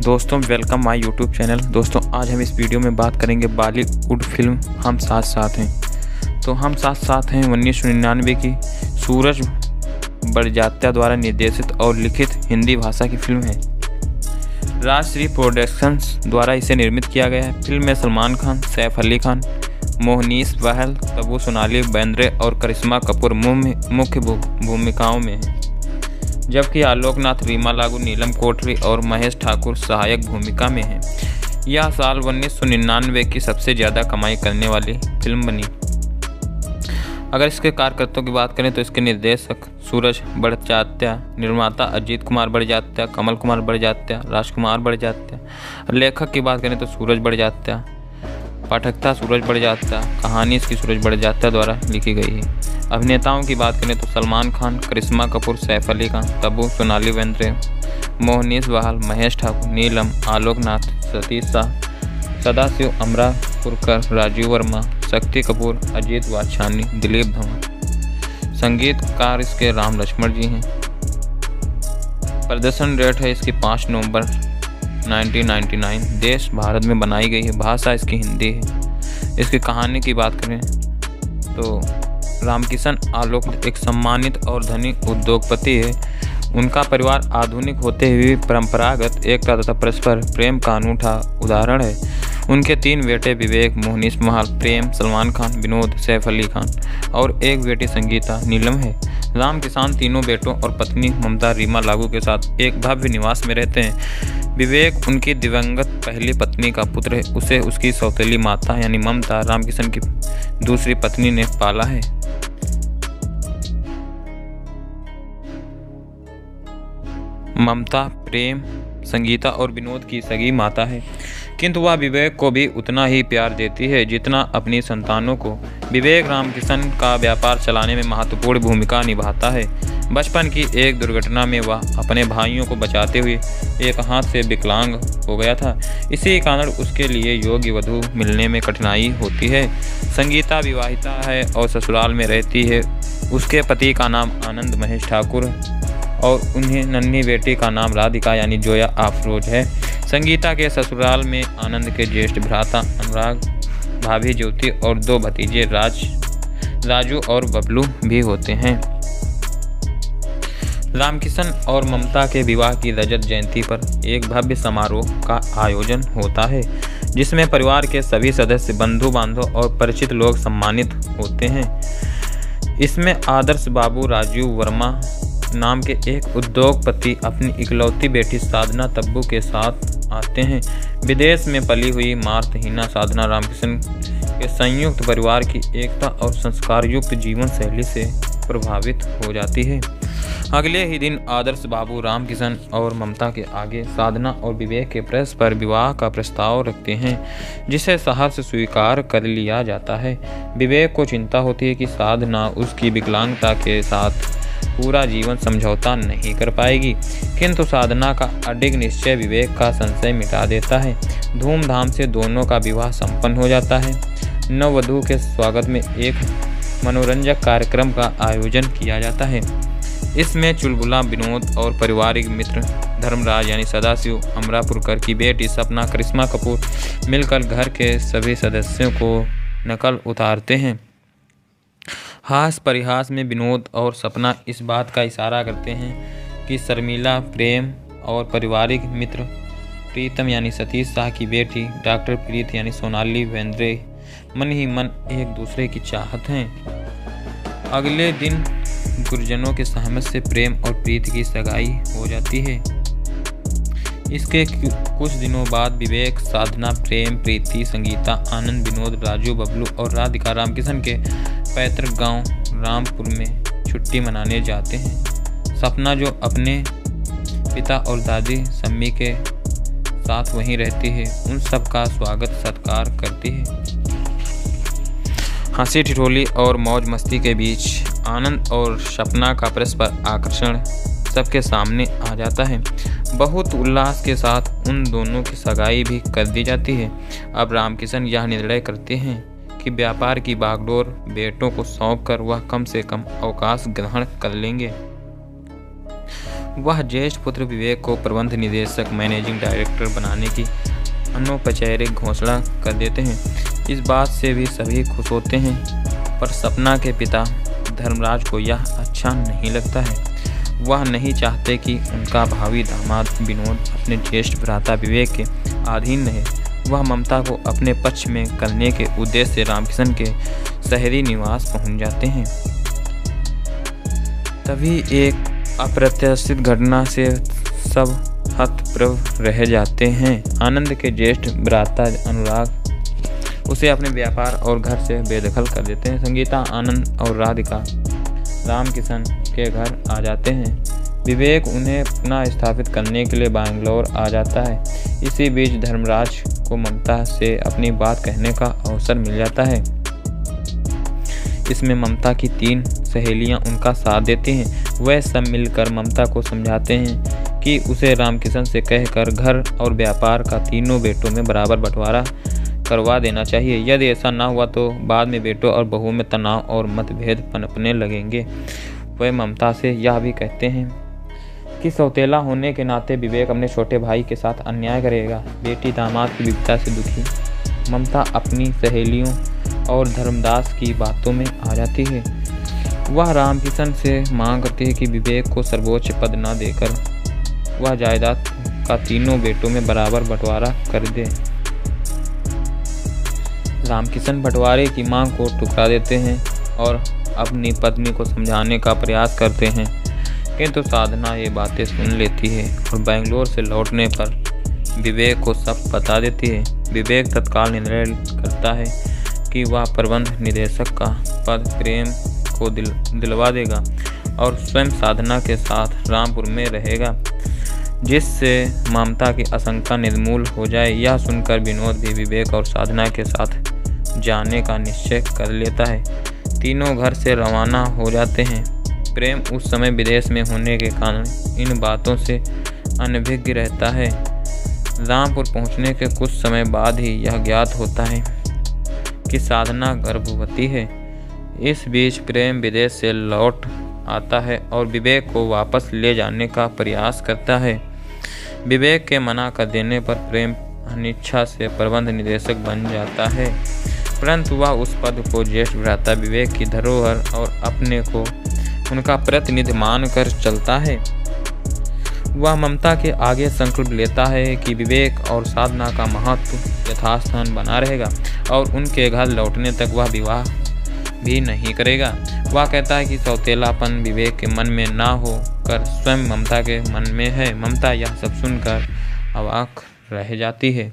दोस्तों welcome my YouTube channel. दोस्तों आज हम इस वीडियो में बात करेंगे बॉलीवुड फिल्म हम साथ साथ हैं। तो हम साथ साथ हैं 1999 की सूरज बड़जात्या द्वारा निर्देशित और लिखित हिंदी भाषा की फिल्म है। राजश्री प्रोडक्शंस द्वारा इसे निर्मित किया गया है। फिल्म में सलमान खान, सैफ अली खान, मोहनीश बहल, तब्बू, सोनाली बेंद्रे और करिश्मा कपूर मुख्य भूमिकाओं में हैं, जबकि आलोकनाथ, रीमा लागू, नीलम कोठरी और महेश ठाकुर सहायक भूमिका में हैं। यह साल 1999 की सबसे ज़्यादा कमाई करने वाली फिल्म बनी। अगर इसके कार्यकर्ताओं की बात करें तो इसके निर्देशक सूरज बड़जात्या, निर्माता अजीत कुमार बड़जात्या, कमल कुमार बड़जात्या, राजकुमार बड़जात्या। लेखक की बात करें तो सूरज बड़जात्या, पाठकथा सूरज बड़जात्या, कहानी इसकी सूरज बड़जात्या द्वारा लिखी गई है। अभिनेताओं की बात करें तो सलमान खान, करिश्मा कपूर, सैफ अली खान, तब्बू, सोनाली बेंद्रे, मोहनीश बहल, महेश ठाकुर, नीलम, आलोकनाथ, सतीश शाह, सदाशिव अमरापुरकर, राजीव वर्मा, शक्ति कपूर, अजीत वाछानी, दिलीप धवन। संगीतकार इसके राम लक्ष्मण जी हैं। प्रदर्शन डेट है इसकी 5 नवंबर 1999। देश भारत में बनाई गई है। भाषा इसकी हिंदी है। इसकी कहानी की बात करें तो रामकिशन आलोक एक सम्मानित और धनी उद्योगपति है। उनका परिवार आधुनिक होते हुए परंपरागत एकता तथा परस्पर प्रेम का अनूठा उदाहरण है। उनके 3 बेटे विवेक, मोहनीश बहल, प्रेम, सलमान खान, विनोद, सैफ अली खान और एक बेटी संगीता नीलम है। रामकिशन तीनों बेटों और पत्नी ममता रीमा लागू के साथ एक भव्य निवास में रहते हैं। विवेक उनकी दिवंगत पहली पत्नी का पुत्र है। उसे उसकी सौतेली माता यानी ममता रामकिशन की दूसरी पत्नी ने पाला है। ममता प्रेम, संगीता और विनोद की सगी माता है, किंतु वह विवेक को भी उतना ही प्यार देती है जितना अपनी संतानों को। विवेक रामकिशन का व्यापार चलाने में महत्वपूर्ण भूमिका निभाता है। बचपन की एक दुर्घटना में वह अपने भाइयों को बचाते हुए एक हाथ से विकलांग हो गया था। इसी कारण उसके लिए योग्य वधू मिलने में कठिनाई होती है। संगीता विवाहिता है और ससुराल में रहती है। उसके पति का नाम आनंद महेश ठाकुर और उन्हें नन्ही बेटी का नाम राधिका यानी जोया अफरोज है। संगीता के ससुराल में आनंद के ज्येष्ठ भ्राता अनुराग, भाभी ज्योति और 2 भतीजे राजू और बबलू भी होते हैं। रामकिशन और ममता के विवाह की रजत जयंती पर एक भव्य समारोह का आयोजन होता है, जिसमें परिवार के सभी सदस्य, बंधु बांधव और परिचित लोग सम्मानित होते हैं। इसमें आदर्श बाबू राजीव वर्मा नाम के एक उद्योगपति अपनी इकलौती बेटी साधना तब्बू के साथ आते हैं। विदेश में पली हुई मार्तहीना साधना रामकिशन के संयुक्त परिवार की एकता और संस्कारयुक्त जीवन शैली से प्रभावित हो जाती है। अगले ही दिन आदर्श बाबू रामकिशन और ममता के आगे साधना और विवेक के प्रेस पर विवाह का प्रस्ताव रखते हैं, जिसे सहर्ष स्वीकार कर लिया जाता है। विवेक को चिंता होती है कि साधना उसकी विकलांगता के साथ पूरा जीवन समझौता नहीं कर पाएगी, किंतु साधना का अडिग निश्चय विवेक का संशय मिटा देता है। धूमधाम से दोनों का विवाह संपन्न हो जाता है। नववधू के स्वागत में एक मनोरंजक कार्यक्रम का आयोजन किया जाता है। इसमें चुलबुला विनोद और पारिवारिक मित्र धर्मराज यानी सदाशिव अमरापुरकर की बेटी सपना, करिश्मा कपूर मिलकर घर के सभी सदस्यों को नकल उतारते हैं। हास परिहास में विनोद और सपना इस बात का इशारा करते हैं कि शर्मिला, प्रेम और पारिवारिक मित्र प्रीतम यानी सतीश शाह की बेटी डॉक्टर प्रीत यानी सोनाली बेंद्रे मन ही मन एक दूसरे की चाहत हैं। अगले दिन गुरुजनों के सहमत से प्रेम और प्रीत की सगाई हो जाती है। इसके कुछ दिनों बाद विवेक, साधना, प्रेम, प्रीति, संगीता, आनंद, विनोद, राजू, बबलू और राधिका रामकिशन के पैतृक गांव रामपुर में छुट्टी मनाने जाते हैं। सपना जो अपने पिता और दादी सम्मी के साथ वहीं रहती है, उन सब का स्वागत सत्कार करती है। हंसी ठिठोली और मौज मस्ती के बीच आनंद और सपना का परस्पर आकर्षण सबके सामने आ जाता है। बहुत उल्लास के साथ उन दोनों की सगाई भी कर दी जाती है। अब रामकिशन यह निर्णय करते हैं कि व्यापार की बागडोर बेटों को सौंपकर वह कम से कम अवकाश ग्रहण कर लेंगे। वह ज्येष्ठ पुत्र विवेक को प्रबंध निदेशक मैनेजिंग डायरेक्टर बनाने की अनौपचारिक घोषणा कर देते हैं। इस बात से भी सभी खुश होते हैं, पर सपना के पिता धर्मराज को यह अच्छा नहीं लगता है। वह नहीं चाहते कि उनका भावी दामाद विनोद अपने ज्येष्ठ भ्राता विवेक के अधीन रहे। वह ममता को अपने पक्ष में करने के उद्देश्य से रामकिशन के शहरी निवास पहुंच जाते हैं। तभी एक अप्रत्याशित घटना से सब हतप्रभ रह जाते हैं। आनंद के ज्येष्ठ भ्राता अनुराग उसे अपने व्यापार और घर से बेदखल कर देते हैं। संगीता, आनंद और राधिका रामकिशन के घर आ जाते हैं। विवेक उन्हें पुनः स्थापित करने के लिए बैंगलोर आ जाता है। इसी बीच धर्मराज को ममता से अपनी बात कहने का अवसर मिल जाता है। इसमें ममता की 3 सहेलियां उनका साथ देती हैं। वह सब मिलकर ममता को समझाते हैं कि उसे रामकिशन से कहकर घर और व्यापार का तीनों बेटों में बराबर बंटवारा करवा देना चाहिए। यदि ऐसा ना हुआ तो बाद में बेटों और बहुओं में तनाव और मतभेद पनपने लगेंगे। वह ममता से यह भी कहते हैं कि सौतेला होने के नाते विवेक अपने छोटे भाई के साथ अन्याय करेगा। बेटी दामाद की विपदा से दुखी ममता अपनी सहेलियों और धर्मदास की बातों में आ जाती है। वह रामकिशन से मांग करती है कि विवेक को सर्वोच्च पद न देकर वह जायदाद का तीनों बेटों में बराबर बंटवारा कर दे। रामकिशन बंटवारे की मांग को ठुकरा देते हैं और अपनी पत्नी को समझाने का प्रयास करते हैं, किंतु साधना ये बातें सुन लेती है और बेंगलोर से लौटने पर विवेक को सब बता देती है। विवेक तत्काल निर्णय करता है कि वह प्रबंध निदेशक का पद प्रेम को दिलवा देगा और स्वयं साधना के साथ रामपुर में रहेगा, जिससे ममता की आशंका निर्मूल हो जाए। यह सुनकर विनोद भी विवेक और साधना के साथ जाने का निश्चय कर लेता है। तीनों घर से रवाना हो जाते हैं। प्रेम उस समय विदेश में होने के कारण इन बातों से अनभिज्ञ रहता है। रामपुर पहुंचने के कुछ समय बाद ही यह ज्ञात होता है कि साधना गर्भवती है। इस बीच प्रेम विदेश से लौट आता है और विवेक को वापस ले जाने का प्रयास करता है। विवेक के मना कर देने पर प्रेम अनिच्छा से प्रबंध निदेशक बन जाता है, परंतु वह उस पद को ज्येष्ठ भ्राता विवेक की धरोहर और अपने को उनका प्रतिनिधि मानकर चलता है। वह ममता के आगे संकल्प लेता है कि विवेक और साधना का महत्व यथास्थान बना रहेगा और उनके घर लौटने तक वह विवाह भी नहीं करेगा। वह कहता है कि सौतेलापन विवेक के मन में ना हो कर स्वयं ममता के मन में है। ममता यह सब सुनकर अवाक रह जाती है।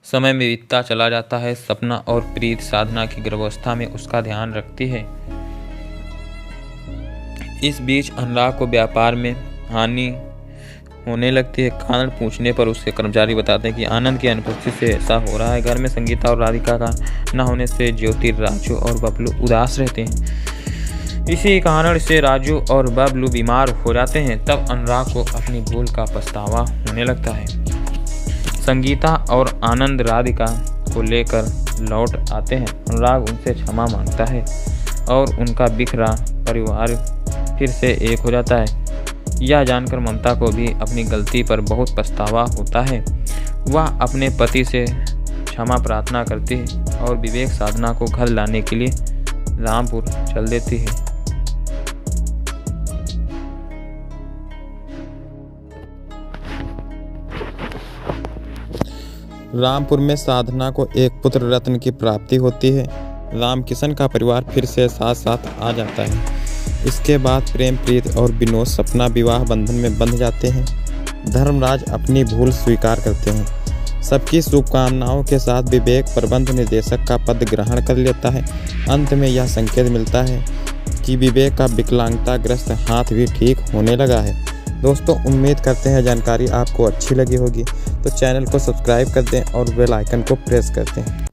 समय में बीतता चला जाता है। सपना और प्रीत साधना की गर्भावस्था में उसका ध्यान रखती है। इस बीच अनुराग को व्यापार में हानि होने लगती है। कारण पूछने पर उसके कर्मचारी बताते हैं कि आनंद की अनुपस्थिति से ऐसा हो रहा है। घर में संगीता और राधिका का न होने से ज्योति, राजू और बबलू उदास रहते हैं। इसी कारण से राजू और बबलू बीमार हो जाते हैं। तब अनुराग को अपनी भूल का पछतावा होने लगता है। संगीता और आनंद राधिका को लेकर लौट आते हैं। अनुराग उनसे क्षमा मांगता है और उनका बिखरा परिवार फिर से एक हो जाता है। यह जानकर ममता को भी अपनी गलती पर बहुत पछतावा होता है। वह अपने पति से क्षमा प्रार्थना करती है और विवेक साधना को घर लाने के लिए रामपुर चल देती है। रामपुर में साधना को एक पुत्र रत्न की प्राप्ति होती है। रामकिशन का परिवार फिर से साथ साथ आ जाता है। इसके बाद प्रेम, प्रीत और विनोद सपना विवाह बंधन में बंध जाते हैं। धर्मराज अपनी भूल स्वीकार करते हैं। सबकी शुभकामनाओं के साथ विवेक प्रबंध निदेशक का पद ग्रहण कर लेता है। अंत में यह संकेत मिलता है कि विवेक का विकलांगता ग्रस्त हाथ भी ठीक होने लगा है। दोस्तों, उम्मीद करते हैं जानकारी आपको अच्छी लगी होगी, तो चैनल को सब्सक्राइब कर दें और बेल आइकन को प्रेस कर दें।